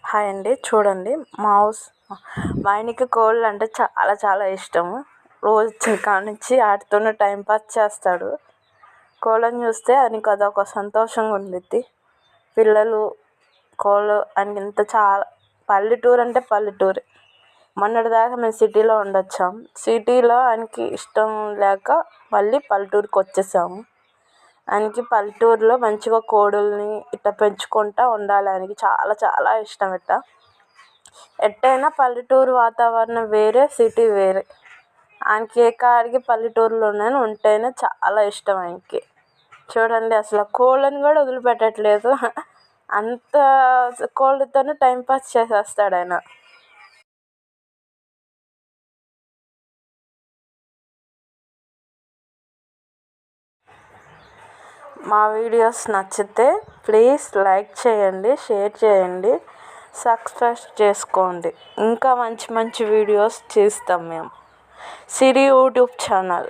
Hi అండి. చూడండి, మా ఆయనకి కోళ్ళు అంటే చాలా చాలా ఇష్టము. రోజు వచ్చిన కాడ నుంచి వాటితోనే టైం పాస్ చేస్తాడు. కోళ్ళని చూస్తే ఆయనకి అదొక సంతోషంగా ఉండిద్ది. పిల్లలు, కోళ్ళు ఆయనకి చాలా పల్లెటూరు అంటే పల్లెటూరే. మొన్నటిదాకా మేము సిటీలో ఉండొచ్చాం. సిటీలో ఆయనకి ఇష్టం లేక మళ్ళీ పల్లెటూరుకి వచ్చేసాము. ఆయనకి పల్లెటూరులో మంచిగా కోడుల్ని ఇట్లా పెంచుకుంటూ ఉండాలి. ఆయనకి చాలా చాలా ఇష్టం. ఎట్టయినా పల్లెటూరు వాతావరణం వేరే, సిటీ వేరే. ఆయనకి ఏ కాడికి పల్లెటూరులోనే ఉంటేనే చాలా ఇష్టం ఆయనకి. చూడండి, అసలు కోళ్ళని కూడా వదిలిపెట్టట్లేదు. అంత కోళ్ళతోనే టైం పాస్ చేసేస్తాడు ఆయన. మా వీడియోస్ నచ్చితే ప్లీజ్ లైక్ చేయండి, షేర్ చేయండి, సబ్స్క్రైబ్ చేసుకోండి. ఇంకా మంచి మంచి వీడియోస్ చేస్తాం మేము. సిరి యూట్యూబ్ ఛానల్.